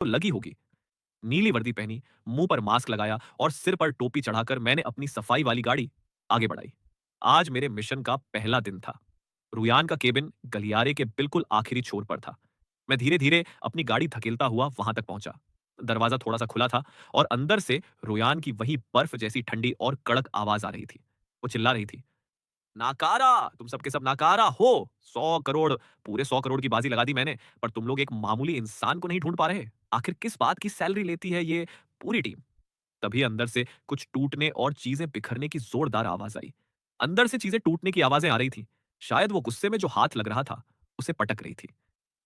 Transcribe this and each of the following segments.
तो लगी होगी। नीली वर्दी पहनी, मुंह पर मास्क लगाया और सिर पर टोपी चढ़ाकर मैंने अपनी सफाई वाली गाड़ी आगे बढ़ाई। आज मेरे मिशन का पहला दिन था। रुयान का केबिन गलियारे के बिल्कुल आखिरी छोर पर था। मैं धीरे धीरे अपनी गाड़ी धकेलता हुआ वहां तक पहुंचा। दरवाजा थोड़ा सा खुला था और अंदर से रुयान की वही बर्फ जैसी ठंडी और कड़क आवाज आ रही थी। वो चिल्ला रही थी, नाकारा, तुम सबके सब नाकारा हो। 100 करोड़, पूरे 100 करोड़ की बाजी लगा दी मैंने, पर तुम लोग एक मामूली इंसान को नहीं ढूंढ पा रहे। आखिर किस बात की सैलरी लेती है ये पूरी टीम? तभी अंदर से कुछ टूटने और चीजें बिखरने की जोरदार आवाज आई। अंदर से चीजें टूटने की आवाजें आ रही थी। शायद वो गुस्से में जो हाथ लग रहा था उसे पटक रही थी।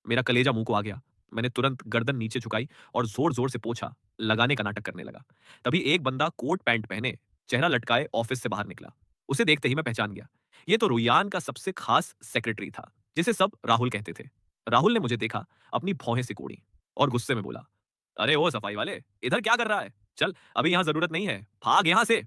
मेरा कलेजा मुंह को आ गया। मैंने तुरंत गर्दन नीचे झुकाई और जोर जोर से पोछा लगाने का नाटक करने लगा। तभी एक बंदा कोट पैंट पहने, चेहरा लटकाए ऑफिस से बाहर निकला। उसे देखते ही मैं पहचान गया। ये तो रुयान का सबसे खास सेक्रेटरी था, जिसे सब राहुल कहते थे। राहुल ने मुझे देखा, अपनी भौहें सिकोड़ी और गुस्से में बोला, अरे ओ सफाई वाले, इधर क्या कर रहा है? चल, अभी यहां जरूरत नहीं है, भाग यहां से।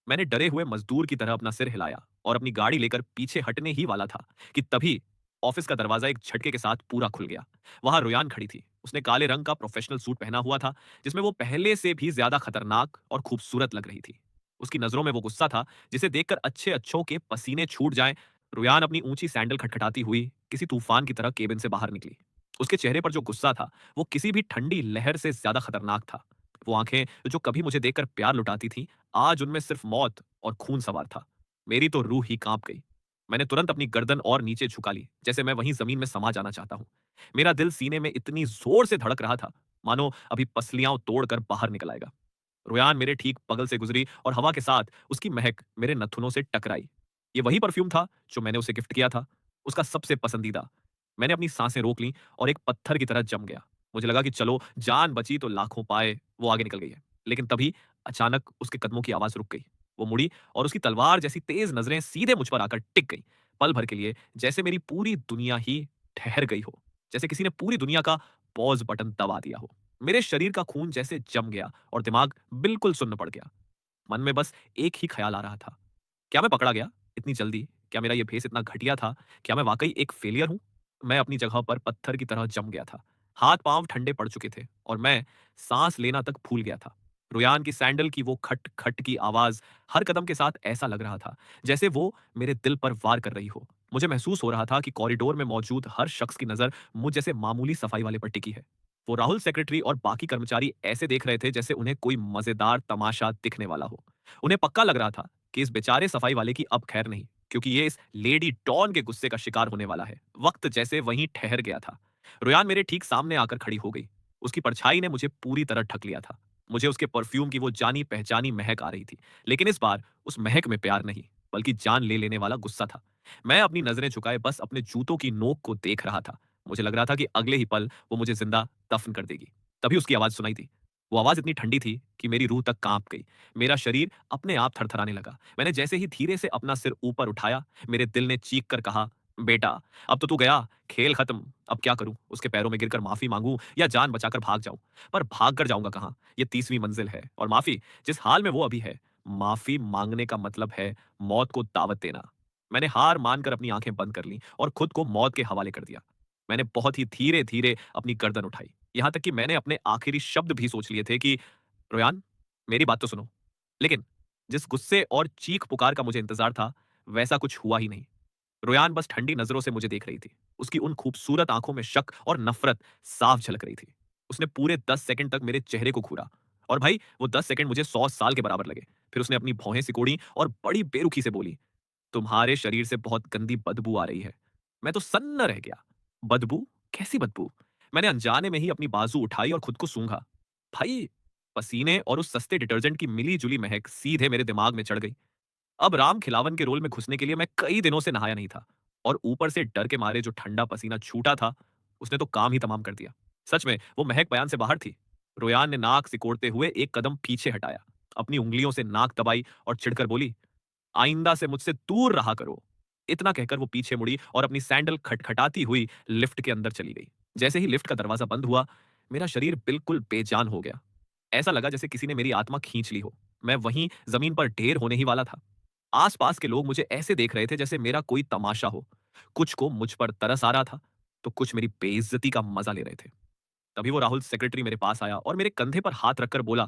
मैंने डरे हुए मजदूर की तरह अपना सिर हिलाया और अपनी गाड़ी लेकर पीछे हटने ही वाला था कि तभी ऑफिस का दरवाजा एक झटके के साथ पूरा खुल गया। वहां रुयान खड़ी थी। उसने काले रंग का प्रोफेशनल सूट पहना हुआ था, जिसमें वो पहले से भी ज्यादा खतरनाक और खूबसूरत लग रही थी। उसकी नजरों में वो गुस्सा था जिसे देखकर अच्छे अच्छों के पसीने छूट जाएं। रुयान अपनी ऊंची सैंडल खटखटाती हुई किसी तूफान की तरह केबिन से बाहर निकली। उसके चेहरे पर जो गुस्सा था वो किसी भी ठंडी लहर से ज्यादा खतरनाक था। वो आंखें जो कभी मुझे देखकर प्यार लुटाती थी, आज उनमें सिर्फ मौत और खून सवार था। मेरी तो रूह ही कांप गई। मैंने तुरंत अपनी गर्दन और नीचे झुका ली, जैसे मैं वहीं जमीन में समा जाना चाहता हूं। मेरा दिल सीने में इतनी जोर से धड़क रहा था, मानो अभी पसलियां तोड़कर बाहर निकल आएगा। रुयान मेरे ठीक बगल से गुजरी और हवा के साथ उसकी महक मेरे नथुनों से टकराई। ये वही परफ्यूम था जो मैंने उसे गिफ्ट किया था, उसका सबसे पसंदीदा। मैंने अपनी सांसें रोक लीं और एक पत्थर की तरह जम गया। मुझे लगा कि चलो, जान बची तो लाखों पाए। वो आगे निकल गई है, लेकिन तभी अचानक उसके कदमों की आवाज रुक गई। वो मुड़ी और उसकी तलवार जैसी तेज नजरें सीधे मुझ पर आकर टिक गई। पल भर के लिए जैसे मेरी पूरी दुनिया ही ठहर गई हो, जैसे किसी ने पूरी दुनिया का पॉज बटन दबा दिया हो। मेरे शरीर का खून जैसे जम गया और दिमाग बिल्कुल सुन्न पड़ गया। मन में बस एक ही ख्याल आ रहा था, क्या मैं पकड़ा गया इतनी जल्दी? क्या मेरा ये भेस इतना घटिया था? क्या मैं वाकई एक फेलियर हूं? मैं अपनी जगह पर पत्थर की तरह जम गया था। हाथ पांव ठंडे पड़ चुके थे और मैं सांस लेना तक भूल गया था। रुयान की सैंडल की वो खट खट की आवाज हर कदम के साथ ऐसा लग रहा था जैसे वो मेरे दिल पर वार कर रही हो। मुझे महसूस हो रहा था कि कॉरिडोर में मौजूद हर शख्स की नजर मुझ जैसे मामूली सफाई वाले पर टिकी है। वो राहुल सेक्रेटरी और बाकी कर्मचारी ऐसे देख रहे थे जैसे उन्हें कोई मजेदार तमाशा दिखने वाला हो। उन्हें पक्का लग रहा था कि इस बेचारे सफाई वाले की अब खैर नहीं, क्योंकि ये इस लेडी डॉन के गुस्से का शिकार होने वाला है। वक्त जैसे वहीं ठहर गया था। रुयान मेरे ठीक सामने आकर खड़ी हो गई। उसकी परछाई ने मुझे पूरी तरह ढक लिया था। मुझे उसके परफ्यूम की वो जानी पहचानी महक आ रही थी, लेकिन इस बार उस महक में प्यार नहीं, बल्कि जान ले लेने वाला गुस्सा था। मैं अपनी नजरें झुकाए बस अपने जूतों की नोक को देख रहा था। मुझे लग रहा था कि अगले ही पल वो मुझे जिंदा दफन कर देगी। तभी उसकी आवाज सुनाई दी। वो आवाज इतनी ठंडी थी कि मेरी रूह तक कांप गई। मेरा शरीर अपने आप थरथराने लगा। मैंने जैसे ही धीरे से अपना सिर ऊपर उठाया, मेरे दिल ने चीख कर कहा, बेटा, अब तो तू गया, खेल खत्म। अब क्या करूं? उसके पैरों में गिरकर माफी मांगूं या जान बचाकर भाग जाऊं? पर भाग कर जाऊंगा कहां? ये 30वीं मंजिल है और माफी जिस हाल में वो अभी है, माफी मांगने का मतलब है मौत को दावत देना। मैंने हार मानकर अपनी आंखें बंद कर ली और खुद को मौत के हवाले कर दिया। मैंने बहुत ही धीरे धीरे अपनी गर्दन उठाई, यहां तक कि मैंने अपने आखिरी शब्द भी सोच लिए थे कि रोयान, मेरी बात तो सुनो। लेकिन जिस गुस्से और चीख पुकार का मुझे इंतजार था, वैसा कुछ हुआ ही नहीं। रोयान बस ठंडी नजरों से मुझे देख रही थी। उसकी उन खूबसूरत आंखों में शक और नफरत साफ झलक रही थी। उसने पूरे 10 सेकंड तक मेरे चेहरे को घूरा और भाई वो 10 सेकंड मुझे 100 साल के बराबर लगे। फिर उसने अपनी भौहें सिकोड़ी और बड़ी बेरुखी से बोली, तुम्हारे शरीर से बहुत गंदी बदबू आ रही है। मैं तो सन्न रह गया। बदबू? कैसी बदबू? मैंने अनजाने में ही अपनी बाजू उठाई और खुद को सूंघा। भाई, पसीने और उस सस्ते डिटर्जेंट की मिली-जुली महक सीधे मेरे दिमाग में चढ़ गई। अब राम खिलावन के रोल में घुसने के लिए मैं कई दिनों से नहाया नहीं था और ऊपर से डर के मारे जो ठंडा पसीना छूटा था, उसने तो काम ही तमाम कर दिया। सच में वो महक बयान से बाहर थी। रोयान ने नाक सिकोड़ते हुए एक कदम पीछे हटाया, अपनी उंगलियों से नाक दबाई और चिढ़कर बोली, आइंदा से मुझसे दूर रहा करो। इतना कहकर वो पीछे मुड़ी और अपनी सैंडल खटखटाती हुई लिफ्ट के अंदर चली गई। जैसे ही लिफ्ट का दरवाजा बंद हुआ, मेरा शरीर बिल्कुल बेजान हो गया। ऐसा लगा जैसे किसी ने मेरी आत्मा खींच ली हो। मैं वहीं जमीन पर ढेर होने ही वाला था। आसपास के लोग मुझे ऐसे देख रहे थे जैसे मेरा कोई तमाशा हो। कुछ को मुझ पर तरस आ रहा था, तो कुछ मेरी बेइज्जती का मजा ले रहे थे। तभी वो राहुल सेक्रेटरी मेरे पास आया और मेरे कंधे पर हाथ रखकर बोला,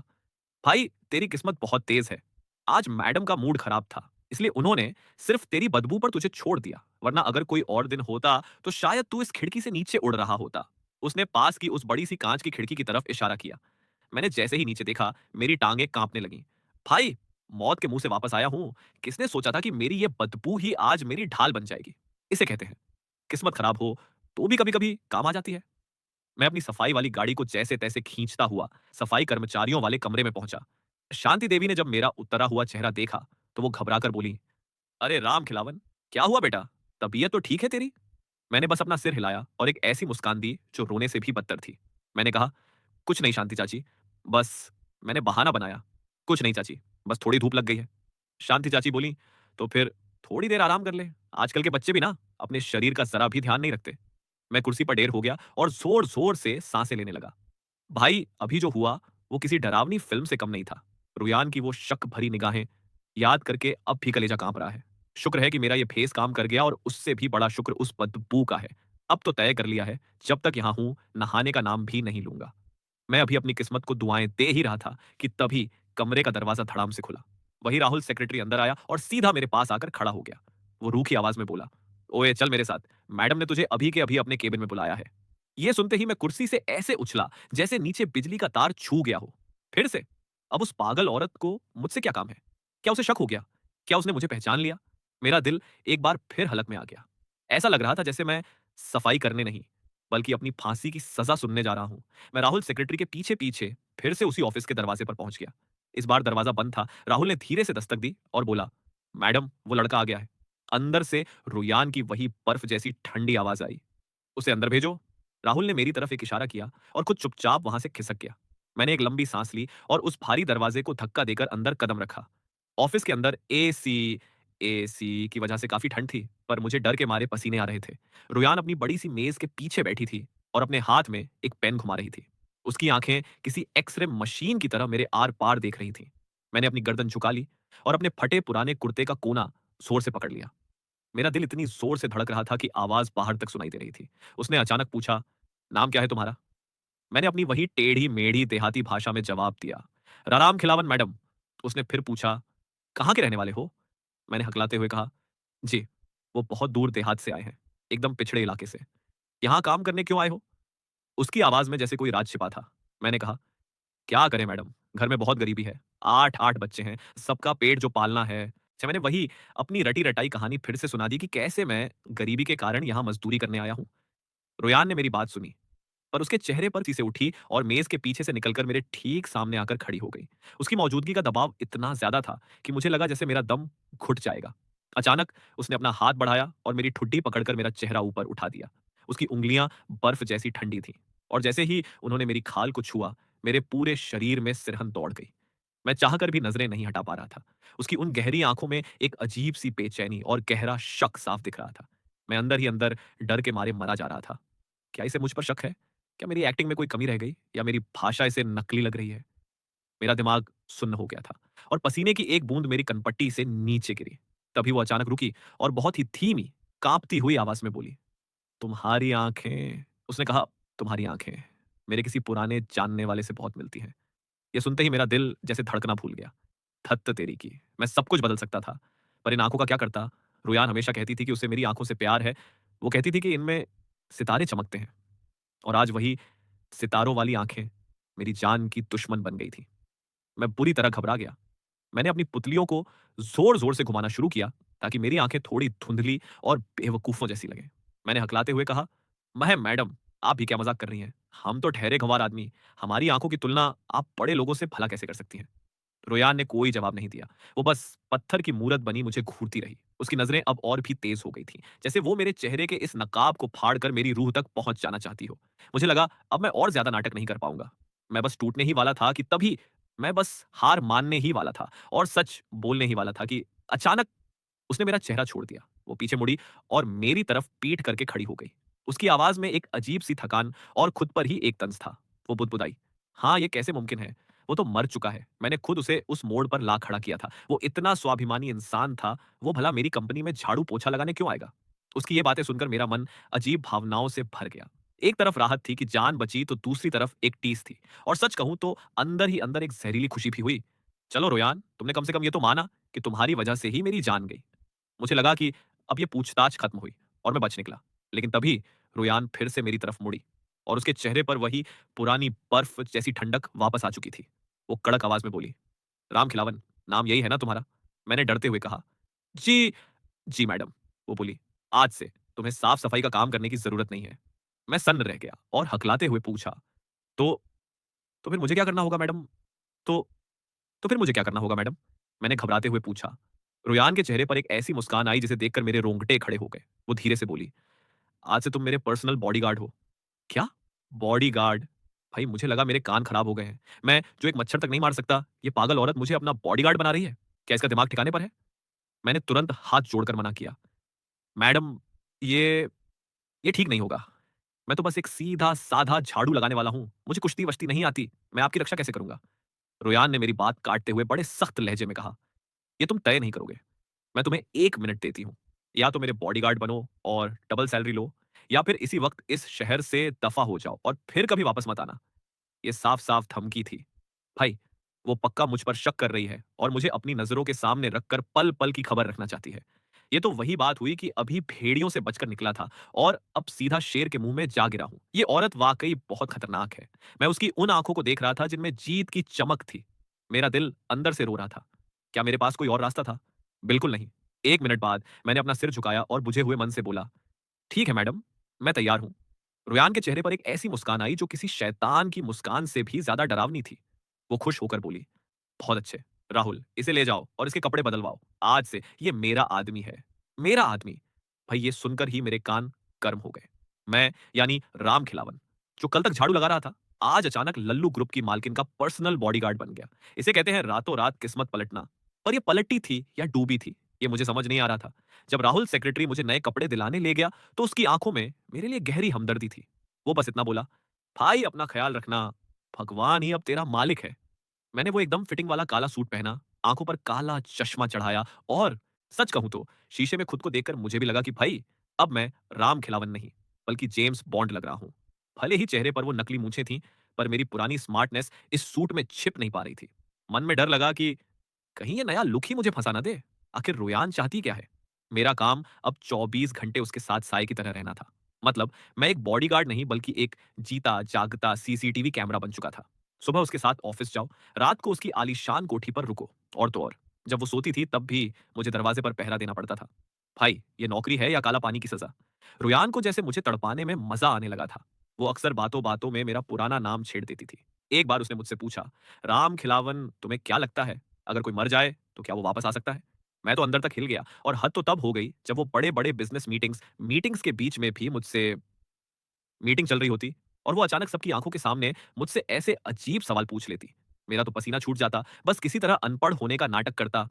भाई तेरी किस्मत बहुत तेज है। आज मैडम का मूड खराब था, इसलिए उन्होंने सिर्फ तेरी बदबू पर तुझे छोड़ दिया, वरना अगर कोई और दिन होता तो शायद तू इस खिड़की से नीचे उड़ रहा होता। उसने पास की उस बड़ी सी कांच की खिड़की की तरफ इशारा किया। मैंने जैसे ही नीचे देखा, मेरी टांगें कांपने लगीं। भाई, मौत के मुंह से वापस आया हूं। किसने सोचा था कि मेरी ये बदबू ही आज मेरी ढाल बन जाएगी। इसे कहते हैं किस्मत खराब हो तो भी कभी-कभी काम आ जाती है। मैं अपनी सफाई वाली गाड़ी को जैसे-तैसे खींचता हुआ सफाई कर्मचारियों वाले कमरे में पहुंचा। शांति देवी ने जब मेरा उतरा हुआ चेहरा देखा, तो वो घबराकर बोली, "अरे राम खिलावन, क्या हुआ बेटा? तबीयत तो ठीक है तेरी?" मैंने बस अपना सिर हिलाया और एक ऐसी मुस्कान दी जो रोने से भी बदतर थी। मैंने कहा, "कुछ नहीं शांति चाची, बस मैंने बहाना बनाया। कुछ नहीं चाची, बस थोड़ी धूप लग गई है।" शांति चाची बोली, "तो फिर थोड़ी देर आराम कर ले। आजकल के बच्चे भी ना अपने शरीर का ज़रा भी ध्यान नहीं रखते।" मैं कुर्सी पर ढेर हो गया और ज़ोर-ज़ोर से साँसें लेने लगा। भाई, अभी जो हुआ, वो किसी डरावनी फ़िल्म से कम नहीं था। रुयान की वो शक भरी निगाहें याद करके अब भी कलेजा काँप रहा है। शुक्र है कि मेरा ये फेस काम कर गया और उससे भी बड़ा शुक्र उस बदबू का है। अब तो तय कर लिया है, जब तक यहाँ हूँ, नहाने का नाम भी नहीं लूँगा। मैं अभी अपनी किस्मत को दुआएँ दे ही रहा था कि तभी कमरे का दरवाज़ा धड़ाम से खुला। वही राहुल सेक्रेटरी अंदर आया और सीधा मेरे पास आकर खड़ा हो गया। वो रूखी आवाज़ में बोला, "ओए चल मेरे साथ, मैडम ने तुझे अभी के अभी अपने केबिन में बुलाया है।" ये सुनते ही मैं कुर्सी से ऐसे उछला जैसे नीचे बिजली का तार छू गया हो। फिर से? अब उस पागल औरत को मुझसे क्या काम है? क्या उसे शक हो गया? क्या उसने मुझे पहचान लिया? मेरा दिल एक बार फिर हलक में आ गया। ऐसा लग रहा था जैसे मैं सफाई करने नहीं, बल्कि अपनी फांसी की सज़ा सुनने जा रहा हूँ। मैं राहुल सेक्रेटरी के पीछे-पीछे फिर से उसी ऑफिस के दरवाजे पर पहुँच गया। इस बार दरवाज़ा बंद था। राहुल ने धीरे से दस्तक दी और बोला, "मैडम, वो लड़का आ गया है।" अंदर से रुयान की वही बर्फ जैसी ठंडी आवाज़ आई, "उसे अंदर भेजो।" राहुल ने मेरी तरफ एक इशारा किया और खुद चुपचाप वहां से खिसक गया। मैंने एक लंबी सांस ली और उस भारी दरवाजे को धक्का देकर अंदर कदम रखा। ऑफिस के अंदर एसी की वजह से काफी ठंड थी, पर मुझे डर के मारे पसीने आ रहे थे। रुयान अपनी बड़ी सी मेज के पीछे बैठी थी और अपने हाथ में एक पेन घुमा रही थी। उसकी आंखें किसी एक्सरे मशीन की तरह मेरे आर पार देख रही थी। मैंने अपनी गर्दन झुका ली और अपने फटे पुराने कुर्ते का कोना जोर से पकड़ लिया। मेरा दिल इतनी जोर से धड़क रहा था कि आवाज बाहर तक सुनाई दे रही थी। उसने अचानक पूछा, "नाम क्या है तुम्हारा?" मैंने अपनी वही टेढ़ी-मेढ़ी देहाती भाषा में जवाब दिया, "राराम खिलावन मैडम।" उसने फिर पूछा, "कहाँ के रहने वाले हो?" मैंने हकलाते हुए कहा, "जी, वो बहुत दूर देहात से आए हैं, एकदम पिछड़े इलाके से। यहाँ काम करने क्यों आए हो?" उसकी आवाज में जैसे कोई राज छिपा था। मैंने कहा, "क्या करें मैडम, घर में बहुत गरीबी है। 8-8 बच्चे हैं, सबका पेट जो पालना है।" अच्छा, मैंने वही अपनी रटी-रटाई कहानी फिर से सुना दी कि कैसे मैं गरीबी के कारण यहाँ मज़दूरी करने आया हूँ। रोयान ने मेरी बात सुनी, पर उसके चेहरे पर से उठी और मेज़ के पीछे से निकलकर मेरे ठीक सामने आकर खड़ी हो गई। उसकी मौजूदगी का दबाव इतना ज़्यादा था कि मुझे लगा जैसे मेरा दम घुट जाएगा। अचानक उसने अपना हाथ बढ़ाया और मेरी ठुड्डी पकड़कर मेरा चेहरा ऊपर उठा दिया। उसकी उँगलियाँ बर्फ जैसी ठंडी थीं और जैसे ही उन्होंने मेरी खाल को छुआ, मेरे पूरे शरीर में सिरहन दौड़ गई। मैं चाहकर भी नज़रें नहीं हटा पा रहा था। उसकी उन गहरी आँखों में एक अजीब-सी बेचैनी और गहरा शक साफ दिख रहा था। मैं अंदर ही अंदर डर के मारे मरा जा रहा था। क्या इसे मुझ पर शक है? क्या मेरी एक्टिंग में कोई कमी रह गई या मेरी भाषा इसे नकली लग रही है? मेरा दिमाग सुन्न हो गया था और पसीने की एक बूंद मेरी कनपट्टी से नीचे गिरी। तभी वो अचानक रुकी और बहुत ही धीमी, काँपती हुई आवाज़ में बोली, "तुम्हारी आँखें" उसने कहा, "तुम्हारी आँखें मेरे किसी पुराने जानने वाले से बहुत मिलती हैं।" ये सुनते ही मेरा दिल जैसे धड़कना भूल गया। धत्त तेरी की! मैं सब कुछ बदल सकता था, पर इन आँखों का क्या करता? रुयान हमेशा कहती थी कि उसे मेरी आँखों से प्यार है। वो कहती थी कि इनमें सितारे चमकते हैं और आज वही सितारों वाली आँखें मेरी जान की दुश्मन बन गई थी। मैं बुरी तरह घबरा गया। मैंने अपनी पुतलियों को ज़ोर-ज़ोर से घुमाना शुरू किया ताकि मेरी आँखें थोड़ी धुंधली और बेवकूफ़ों जैसी लगें। मैंने हकलाते हुए कहा, मैडम, आप भी क्या मज़ाक कर रही हैं? हम तो ठहरे-गँवार आदमी, हमारी आँखों की तुलना आप बड़े लोगों से भला कैसे कर सकती हैं?" रोयान ने कोई जवाब नहीं दिया। वो बस पत्थर की मूरत बनी मुझे घूरती रही। उसकी नज़रें अब और भी तेज़ हो गई थीं, जैसे वो मेरे चेहरे के इस नकाब को फाड़ कर मेरी रूह तक पहुँच जाना चाहती हो। मुझे लगा अब मैं और ज़्यादा नाटक नहीं कर पाऊँगा। मैं बस टूटने ही वाला था कि तभी मैं बस हार मानने ही वाला था और सच बोलने ही वाला था कि अचानक उसने मेरा चेहरा छोड़ दिया। वो पीछे मुड़ी और मेरी तरफ पीठ करके खड़ी हो गई। उसकी आवाज़ में एक अजीब-सी थकान और खुद पर ही एक तंज था। वो बुदबुदाई, "हाँ, ये कैसे मुमकिन है? वो तो मर चुका है। मैंने खुद उसे उस मोड़ पर ला खड़ा किया था। वो इतना स्वाभिमानी इंसान था, वो भला मेरी कंपनी में झाड़ू-पोछा लगाने क्यों आएगा?" उसकी ये बातें सुनकर मेरा मन अजीब भावनाओं से भर गया। एक तरफ राहत थी कि जान बची तो दूसरी तरफ एक टीस थी। और सच कहूं तो अंदर ही अंदर एक जहरीली खुशी भी हुई। चलो रोयान, तुमने कम से कम ये तो माना कि तुम्हारी वजह से ही मेरी जान गई। मुझे लगा कि अब ये पूछताछ खत्म हुई और मैं बच निकला। लेकिन तभी रुयान फिर से मेरी तरफ मुड़ी और उसके चेहरे पर वही पुरानी बर्फ जैसी ठंडक वापस आ चुकी थी। वो कड़क आवाज में बोली, राम खिलावन, नाम यही है ना तुम्हारा? मैंने डरते हुए कहा, जी, जी मैडम। वो बोली, आज से तुम्हें साफ सफाई का काम करने की जरूरत नहीं है। मैं सन्न रह गया और हकलाते हुए पूछा, तो तो फिर मुझे क्या करना होगा मैडम? तो तो फिर मुझे क्या करना होगा मैडम? मैंने घबराते हुए पूछा। रुयान के चेहरे पर एक ऐसी मुस्कान आई जिसे देखकर मेरे रोंगटे खड़े हो गए। वो धीरे से बोली, आज से तुम मेरे पर्सनल बॉडीगार्ड हो। क्या? बॉडीगार्ड? भाई मुझे लगा मेरे कान खराब हो गए हैं। मैं जो एक मच्छर तक नहीं मार सकता, ये पागल औरत मुझे अपना बॉडीगार्ड बना रही है। क्या इसका दिमाग ठिकाने पर है? मैंने तुरंत हाथ जोड़कर मना किया। मैडम, ये ये ठीक नहीं होगा। मैं तो बस एक सीधा-साधा झाड़ू लगाने वाला हूँ। मुझे कुश्ती-वश्ती नहीं आती। मैं आपकी रक्षा कैसे करूँगा? रोयान ने मेरी बात काटते हुए बड़े सख्त लहजे में कहा, ये तुम तय नहीं करोगे। मैं तुम्हें 1 मिनट देती हूँ। या तो मेरे बॉडीगार्ड बनो और डबल सैलरी लो, या फिर इसी वक्त इस शहर से दफा हो जाओ और फिर कभी वापस मत आना। ये साफ-साफ धमकी थी। भाई, वो पक्का मुझ पर शक कर रही है और मुझे अपनी नज़रों के सामने रखकर पल-पल की खबर रखना चाहती है। ये तो वही बात हुई कि अभी भेड़ियों से बचकर निकला था और अब सीधा शेर के मुंह में जा गिरा हूं। ये औरत वाकई बहुत खतरनाक है। मैं उसकी उन आंखों को देख रहा था जिनमें जीत की चमक थी। मेरा दिल अंदर से रो रहा था। क्या मेरे पास कोई और रास्ता था? बिल्कुल नहीं। 1 मिनट बाद मैंने अपना सिर झुकाया और बुझे हुए मन से बोला, ठीक है मैडम, मैं तैयार हूं। रुयान के चेहरे पर एक ऐसी मुस्कान आई जो किसी शैतान की मुस्कान से भी ज्यादा डरावनी थी। वो खुश होकर बोली, बहुत अच्छे। राहुल, इसे ले जाओ और इसके कपड़े बदलवाओ। आज से ये मेरा आदमी है। मेरा आदमी। भाई ये सुनकर ही मेरे कान गर्म हो गए। मैं, यानी राम खिलावन, जो कल तक झाड़ू लगा रहा था, आज अचानक लल्लू ग्रुप की मालकिन का पर्सनल बॉडीगार्ड बन गया। इसे कहते हैं रातों रात किस्मत पलटना। और ये पलटी थी या डूबी थी, ये मुझे समझ नहीं आ रहा था। जब राहुल सेक्रेटरी मुझे नए कपड़े दिलाने ले गया तो उसकी आंखों में मेरे लिए गहरी हमदर्दी थी। वो बस इतना बोला, भाई अपना ख्याल रखना, भगवान ही अब तेरा मालिक है। मैंने वो एकदम फिटिंग वाला काला सूट पहना, आंखों पर काला चश्मा चढ़ाया और सच कहूं तो शीशे में खुद को देखकर मुझे भी लगा कि भाई अब मैं राम खिलावन नहीं, बल्कि जेम्स बॉन्ड लग रहा हूं। भले ही चेहरे पर वो नकली मूंछें थीं, पर मेरी पुरानी स्मार्टनेस इस सूट में छिप नहीं पा रही थी। मन में डर लगा कि कहीं ये नया लुक ही मुझे फंसा ना दे। आखिर रोयान चाहती क्या है? मेरा काम अब 24 घंटे उसके साथ साए की तरह रहना था। मतलब मैं एक बॉडीगार्ड नहीं बल्कि एक जीता जागता सीसीटीवी कैमरा बन चुका था। सुबह उसके साथ ऑफिस जाओ, रात को उसकी आलीशान कोठी पर रुको, और तो और जब वो सोती थी तब भी मुझे दरवाजे पर पहरा देना पड़ता था। भाई ये नौकरी है या काला पानी की सजा? रुयान को जैसे मुझे तड़पाने में मजा आने लगा था। वो अक्सर बातों बातों में मेरा पुराना नाम छेड़ देती थी। एक बार उसने मुझसे पूछा, राम खिलावन, तुम्हें क्या लगता है अगर कोई मर जाए तो क्या वो वापस आ सकता है? मैं तो अंदर तक हिल गया और हद तो तब हो गई जब वो बड़े-बड़े बिज़नेस मीटिंग्स के बीच में भी मुझसे मीटिंग चल रही होती और वो अचानक सबकी आँखों के सामने मुझसे ऐसे अजीब सवाल पूछ लेती। मेरा तो पसीना छूट जाता, बस किसी तरह अनपढ़ होने का नाटक करता।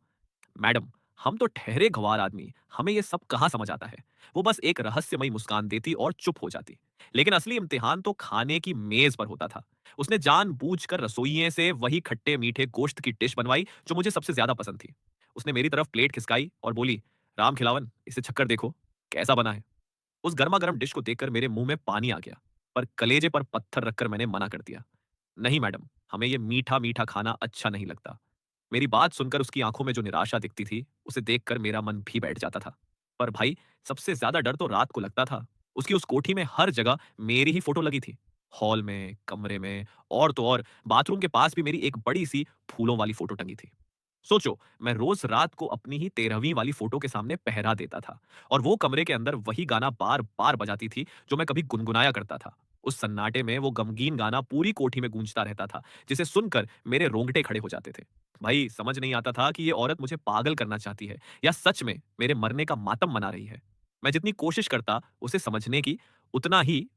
मैडम, हम तो ठहरे गँवार आदमी, हमें ये सब कहाँ समझ आता है। वो बस एक रहस्यमयी मुस्कान देती और चुप हो जाती। लेकिन असली इम्तिहान तो खाने की मेज़ पर होता था। उसने जानबूझकर रसोइये से वही खट्टे-मीठे गोश्त की डिश बनवाई जो मुझे सबसे ज़्यादा पसंद थी। उसने मेरी तरफ प्लेट खिसकाई और बोली, "राम खिलावन, इसे छक्कर देखो, कैसा बना है?" उस गरमा-गरम डिश को देखकर मेरे मुँह में पानी आ गया, पर कलेजे पर पत्थर रखकर मैंने मना कर दिया। "नहीं मैडम, हमें ये मीठा-मीठा खाना अच्छा नहीं लगता।" मेरी बात सुनकर उसकी आंखों में जो निराशा दिखती थी, उसे देखकर मेरा मन भी बैठ जाता था। पर भाई, सबसे ज्यादा डर तो रात को लगता था। उसकी उस कोठी में हर जगह मेरी ही फोटो लगी थी। हॉल में, कमरे में, और तो और बाथरूम के पास भी मेरी एक बड़ी सी फूलों वाली फोटो टंगी थी। सोचो, मैं रोज रात को अपनी ही 13वीं वाली फोटो के सामने पहरा देता था और वो कमरे के अंदर वही गाना बार-बार बजाती थी जो मैं कभी गुनगुनाया करता था। उस सन्नाटे में वो गमगीन गाना पूरी कोठी में गूंजता रहता था, जिसे सुनकर मेरे रोंगटे खड़े हो जाते थे। भाई समझ नहीं आता था कि ये औरत मुझे पागल करना चाहती है या सच में मेरे मरने का मातम मना रही है। मैं जितनी कोशिश करता उसे समझने की, उतना ही